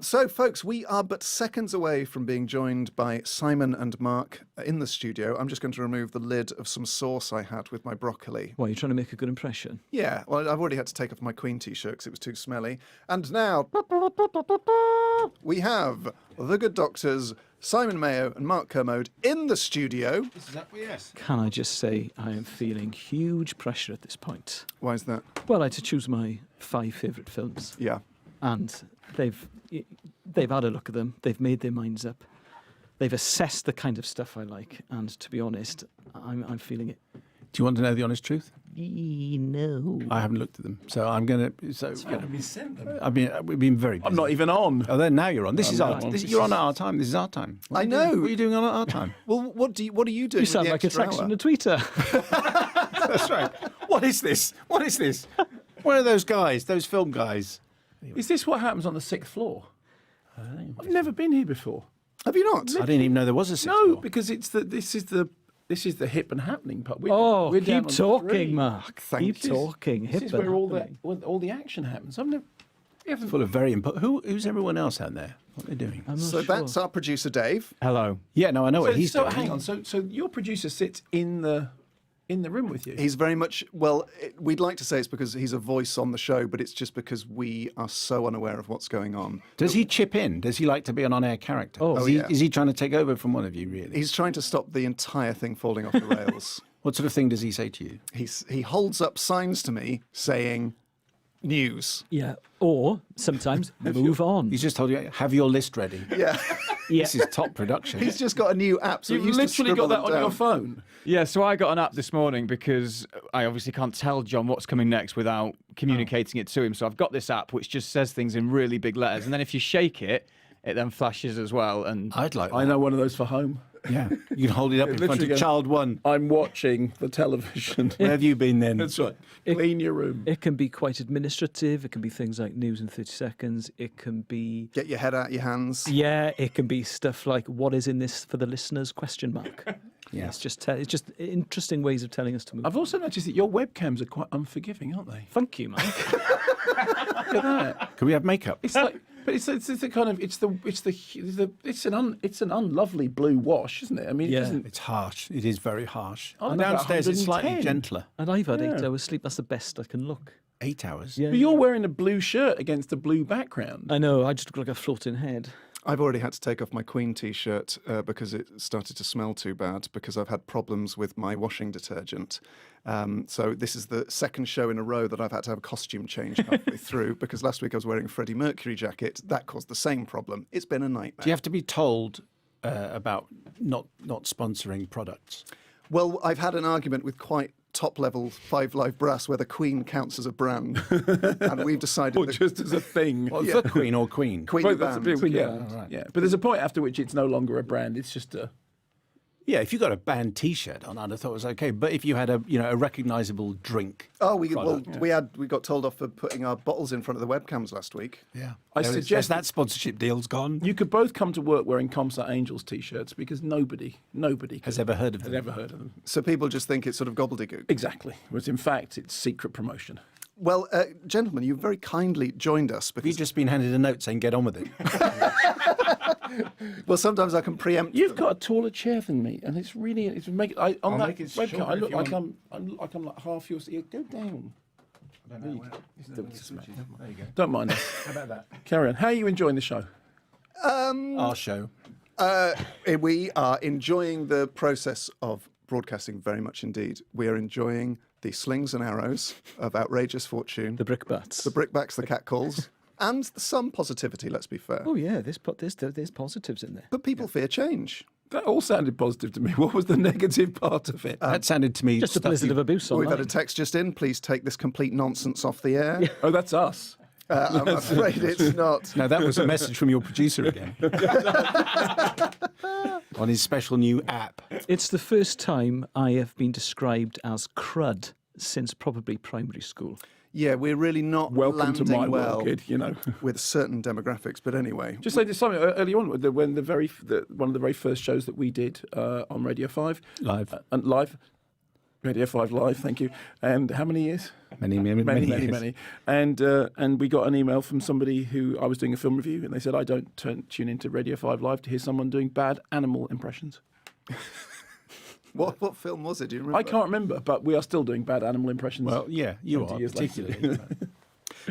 So, folks, we are but seconds away from being joined by Simon and Mark in the studio. I'm just going to remove the lid of some sauce I had with my broccoli. Why, are you trying to make a good impression? Yeah, well, I've already had to take off my Queen t-shirt because it was too smelly. And now, we have the good doctors, Simon Mayo and Mark Kermode, in the studio. This is acquiesce. Can I just say I am feeling huge pressure at this point? Why is that? Well, I had to choose my 5 favourite films. Yeah. And they've had a look at them. They've made their minds up. They've assessed the kind of stuff I like. And to be honest, I'm feeling it. Do you want to know the honest truth? No. I haven't looked at them, so I'm going to. So We sent them. I mean, we've been very busy. I'm not even on. Oh, then now you're on. This is our. on. You're on at our time. This is our time. I know. What are you doing on at our time? Well, what are you doing? You sound like a text from the tweeter. That's right. What is this? What is this? Where are those guys? Those film guys? Is this what happens on the 6th floor? I've never been here before. Have you not? I didn't even know there was a sixth No, floor. because this is the hip and happening part. Oh, down keep on talking, 3. Mark. Thank Keep you. talking. This Hip is and where happening. all the action happens. We haven't. Full of very important. Who's everyone else out there? What are they doing? I'm not So sure. that's our producer, Dave. Hello. Yeah, no, I know what he's so doing. hang on. So your producer sits in the room with you. He's very much, we'd like to say it's because he's a voice on the show, but it's just because we are so unaware of what's going on. Does he chip in? Does he like to be an on-air character? Oh, yeah. Is he trying to take over from one of you, really? He's trying to stop the entire thing falling off the rails. What sort of thing does he say to you? He holds up signs to me saying, news. Yeah. Or sometimes move on. He's just told you, have your list ready. Yeah. Yeah. This is top production. He's just got a new app. So You've he used to literally got scribble that them on your down. phone. Yeah, so I got an app this morning because I obviously can't tell John what's coming next without communicating it to him. So I've got this app which just says things in really big letters, and then if you shake it, it then flashes as well. And I'd like that. I know one of those for home. Yeah. You can hold it up in front literally of go- child one. I'm watching the television. Where have you been then? That's right. Clean your room. It can be quite administrative. It can be things like news in 30 seconds. It can be, Get your head out your hands. yeah, it can be stuff like, what is in this for the listeners, question mark. Yeah. It's just interesting ways of telling us to move. I've also noticed that your webcams are quite unforgiving, aren't they? Thank you, Mike. Look at that. Can we have makeup? It's like, but it's the kind of it's an unlovely blue wash, isn't it? I mean, Yeah. it doesn't. It's harsh. It is very harsh. I don't know, Downstairs it's slightly 110. gentler. And I've had 8 Yeah. hours sleep. That's the best I can look. 8 hours. Yeah. But you're wearing a blue shirt against a blue background. I know. I just look like a floating head. I've already had to take off my Queen t-shirt because it started to smell too bad because I've had problems with my washing detergent. So this is the second show in a row that I've had to have a costume change halfway through because last week I was wearing a Freddie Mercury jacket. That caused the same problem. It's been a nightmare. Do you have to be told about not sponsoring products? Well, I've had an argument with quite top-level Five Live Brass where the Queen counts as a brand. And we've decided Or that just as a thing. The Queen or Queen? Queen Well, the that's a band. bit- yeah, right. yeah. But there's a point after which it's no longer a brand. It's just a. Yeah, if you got a band T-shirt on, I'd have thought it was okay. But if you had a recognisable drink, Oh, we product. we got told off for putting our bottles in front of the webcams last week. yeah, I There is- suggest that sponsorship deal's gone. You could both come to work wearing Comsat Angels t-shirts because nobody Has ever heard of has them? ever heard of them. So people just think it's sort of gobbledygook. Exactly. Whereas in fact, it's secret promotion. Well, gentlemen, you very kindly joined us Have you because just been handed a note saying get on with it? well, sometimes I can preempt. You've got a taller chair than me, and it's really on I'll that make it webcam. shorter I if look you like want. I'm like half your. Yeah, go down. There you go. you Don't mind us. How about that? Carry on. How are you enjoying the show? Our show. We are enjoying the process of broadcasting very much indeed. We are enjoying the slings and arrows of outrageous fortune, The brickbats. the brickbats, the catcalls, and some positivity. Let's be fair. Oh yeah, there's positives in there. But people fear change. That all sounded positive to me. What was the negative part of it? That sounded to me Just a stuff blizzard you- of abuse We've online. had a text just in. Please take this complete nonsense off the air. Oh, that's us. I'm afraid it's not. No, that was a message from your producer again. On his special new app. It's the first time I have been described as crud since probably primary school. Yeah, we're really not Welcome to landing my well world, kid. You know. with certain demographics. But anyway, Just say this something early on when one of the very first shows that we did on Radio 5 Live. and live. Radio 5 Live, thank you. And how many years? Many years. And we got an email from somebody who I was doing a film review, and they said, I don't tune into Radio 5 Live to hear someone doing bad animal impressions. What film was it? Do you remember? I can't remember, but we are still doing bad animal impressions. Well, yeah, you 20 are, years later. particularly.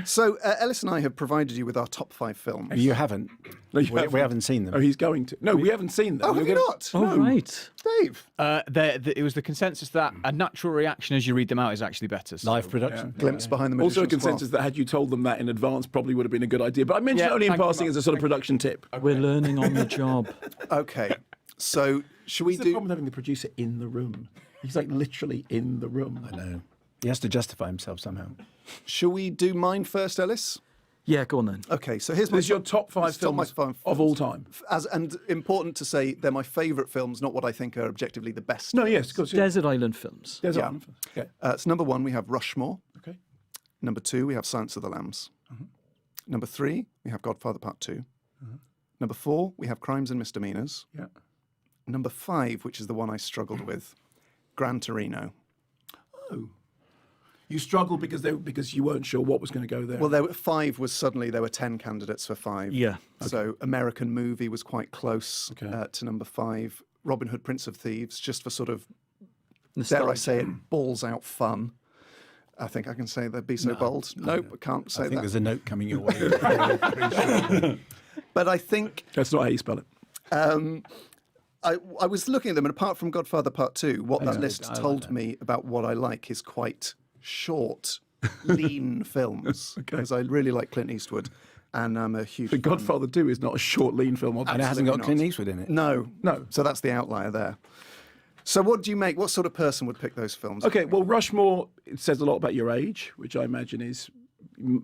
So Ellis and I have provided you with our top 5 films. You haven't. No, you We haven't seen them. Oh, he's going to. No, we haven't seen them. Oh, have you not? Oh, right. Dave. It was the consensus that a natural reaction as you read them out is actually better. So. Live production. Glimpse behind the Also a magician's consensus cloth. that had you told them that in advance probably would have been a good idea. But I mentioned Yeah, it only in thank you, passing Mark. as a sort of production tip. We're learning on the job. Okay, so should we What's the do? problem with having the producer in the room? He's like literally in the room. I know. He has to justify himself somehow. Shall we do mine first, Ellis? Yeah, go on then. Okay, so here's This is your top 5 this is top films my 5 of all time. And important to say, they're my favourite films, not what I think are objectively the best. No, yes, of course. Yeah. Desert Island films. There's Yeah. Island films. Okay. So number 1, we have Rushmore. Okay. Number 2, we have Silence of the Lambs. Number 3, we have Godfather Part 2. Number 4, we have Crimes and Misdemeanors. Yeah. Number 5, which is the one I struggled with, Gran Torino. You struggled because you weren't sure what was going to go there. Well, there were 5 was suddenly there were 10 candidates for 5. Yeah. So American Movie was quite close Okay. to number 5. Robin Hood, Prince of Thieves, just for sort of, dare I Nostalgia. say it, balls out fun. I think I can say that. Be so bold. Nope, I can't say I think that. there's a note coming your way. But I think That's not how you spell it. I was looking at them, and apart from Godfather Part 2, what that list I like told that. me about what I like is quite short, lean films. Because I really like Clint Eastwood, and I'm a huge The fan. Godfather 2 is not a short, lean film. And it hasn't Absolutely got not. Clint Eastwood in it. No. No. So that's the outlier there. So what do you make? What sort of person would pick those films? Okay, well, Rushmore, it says a lot about your age, which I imagine is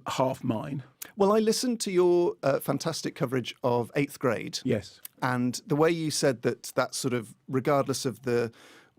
half mine. Well, I listened to your fantastic coverage of 8th grade. Yes. And the way you said that sort of, regardless of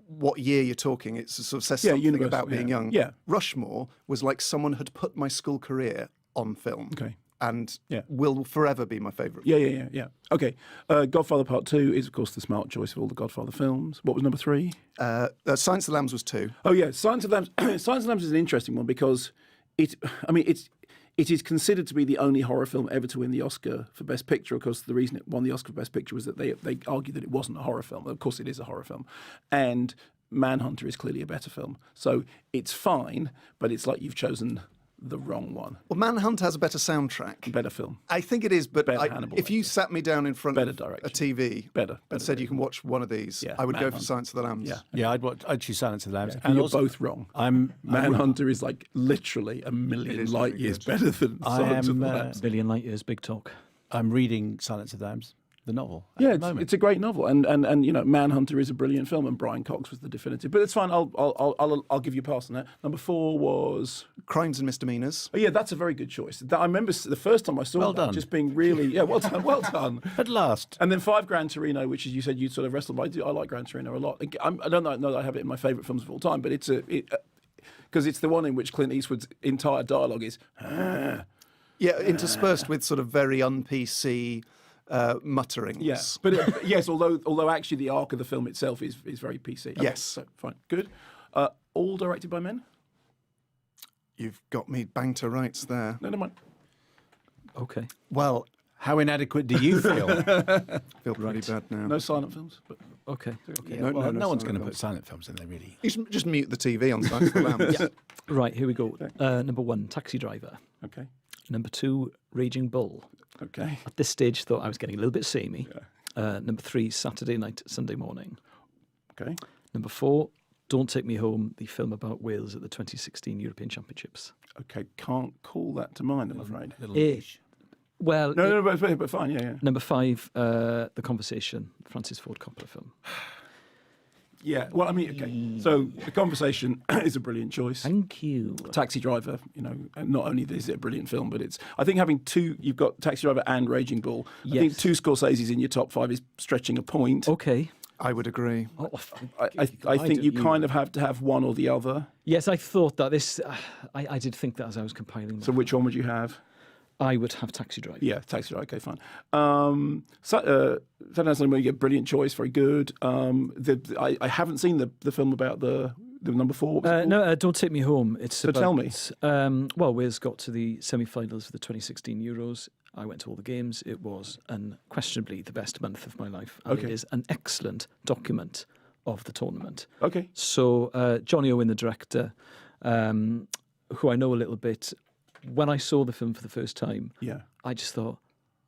what year you're talking, it sort of says Yeah, something universal, about being yeah. young. Yeah. Rushmore was like someone had put my school career on film. Okay. And Yeah. will forever be my favourite. Yeah. Okay. Godfather Part 2 is, of course, the smart choice of all the Godfather films. What was number 3? Silence of the Lambs was 2. Oh, yeah. Silence of the Lambs. Silence of the Lambs is an interesting one because it is considered to be the only horror film ever to win the Oscar for Best Picture. Of course, the reason it won the Oscar for Best Picture was that they argued that it wasn't a horror film. Of course, it is a horror film. And Manhunter is clearly a better film. So it's fine, but it's like you've chosen the wrong one. Well, Manhunt has a better soundtrack. Better film. I think it is, but Better Hannibal if you Lecter. sat me down in front Better of a direction. TV Better and said you can watch one of these, Yeah, I would go for Manhunt. Silence of the Lambs. Yeah. Yeah, I'd choose Silence of the Lambs. And you're also, both wrong. I'm Manhunter is like literally a million is light really years good. better than Silence of the am, Lambs. Billion Light Years, big talk. I'm reading Silence of the Lambs, the novel. at Yeah, the moment. it's a great novel, and you know, Manhunter is a brilliant film, and Brian Cox was the definitive. But it's fine. I'll give you a pass on that. Number 4 was Crimes and Misdemeanors. yeah, that's a very good choice. I remember the first time I saw Well that done. just being really well done. At last. And then 5 Gran Torino, which is you said you sort of wrestled. But I like Gran Torino a lot. I don't know that I have it in my favourite films of all time, but it's because it's the one in which Clint Eastwood's entire dialogue is. Yeah, interspersed with sort of very un-PC mutterings. Yeah, but yes, although actually the arc of the film itself is very PC. Okay, Yes. so fine, good. All directed by men? You've got me banged to rights there. No, never mind. Okay. Well, How inadequate do you feel? I feel pretty bad now. No silent films. But Okay. Yeah, No, well, no no one's silent going to put films. silent films in there, really. You should just mute the TV on Silence of the Lambs. Right, here we go. Number 1, Taxi Driver. okay, Number 2, Raging Bull. okay. At this stage, thought I was getting a little bit samey. Number 3, Saturday Night, Sunday Morning. Okay. Number 4, Don't Take Me Home, the film about Wales at the 2016 European Championships. Okay, can't call that to mind, I'm afraid. Little Eh, niche. Well, No, but fine, yeah. Number 5, The Conversation, Francis Ford Coppola film. Yeah, well, I mean, okay. So The Conversation is a brilliant choice. Thank you. Taxi Driver, you know, and not only is it a brilliant film, but it's, I think having two, you've got Taxi Driver and Raging Bull. I think Yes. 2 Scorsese's in your top 5 is stretching a point. Okay. I would agree. Oh, I think you kind of have to have one or the other. Yes, I thought that this. I did think that as I was compiling. So which one would you have? I would have Taxi Driver. Yeah, Taxi Driver. Okay, fine. Saturday Night Sunday Morning, you get brilliant choice, very good. I haven't seen the film about the the number 4? What was it called? No, Don't Take Me Home. It's So about, tell me. Well, Wales got to the semi-finals of the 2016 Euros. I went to all the games. It was unquestionably the best month of my life. And Okay. it is an excellent document of the tournament. Okay. So Johnny Owen, the director, who I know a little bit, when I saw the film for the first time, Yeah. I just thought,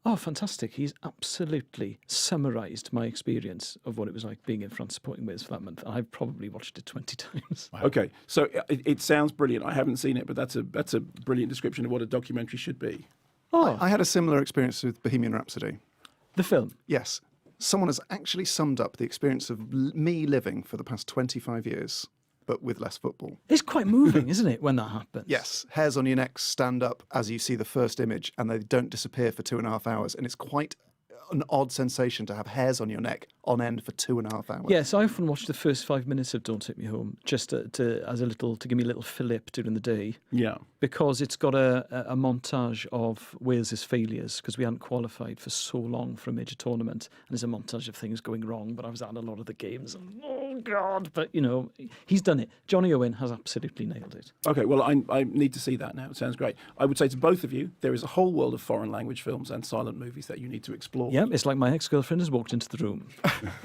oh, fantastic. He's absolutely summarised my experience of what it was like being in France supporting Wales for that month. And I've probably watched it 20 times. Okay. So it sounds brilliant. I haven't seen it, but that's a brilliant description of what a documentary should be. Oh, I had a similar experience with Bohemian Rhapsody. the film. Yes. Someone has actually summed up the experience of me living for the past 25 years, but with less football. It's quite moving, isn't it, when that happens? Yes, hairs on your neck stand up as you see the first image, and they don't disappear for 2.5 hours. And it's quite an odd sensation to have hairs on your neck on end for 2.5 hours. Yes, I often watch the first 5 minutes of Don't Take Me Home just to give me a little fillip during the day, Yeah. because it's got a montage of Wales's failures because we hadn't qualified for so long for a major tournament, and there's a montage of things going wrong. But I was at a lot of the games, and oh god! But he's done it. Johnny Owen has absolutely nailed it. Okay, well, I need to see that now. It sounds great. I would say to both of you, there is a whole world of foreign language films and silent movies that you need to explore. Yeah, it's like my ex-girlfriend has walked into the room.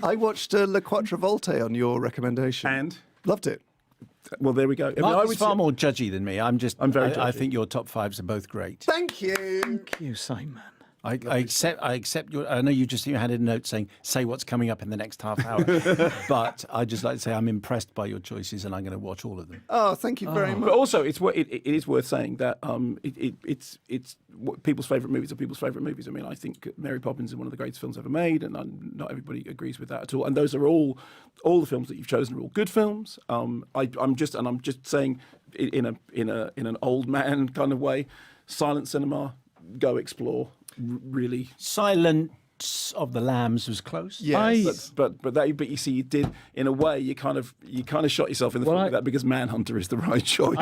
I watched Le Quatre Volte on your recommendation. And, Loved it. well, there we go. I mean, I Mark is would far say- more judgy than me. I'm very I judgy. think your top fives are both great. Thank you. Thank you, Simon. I accept your. I know you just handed a note saying say what's coming up in the next half hour, but I'd just like to say I'm impressed by your choices and I'm going to watch all of them. Oh, thank you very But much. also, it is worth saying that it's what people's favourite movies are people's favourite movies. I mean, I think Mary Poppins is one of the greatest films ever made, and not everybody agrees with that at all. And those are all the films that you've chosen are all good films. I'm just saying in an old man kind of way, silent cinema, go explore. Really, Silence of the Lambs was close. Yes. but you see, you did in a way. You kind of shot yourself in the foot with that because Manhunter is the right choice.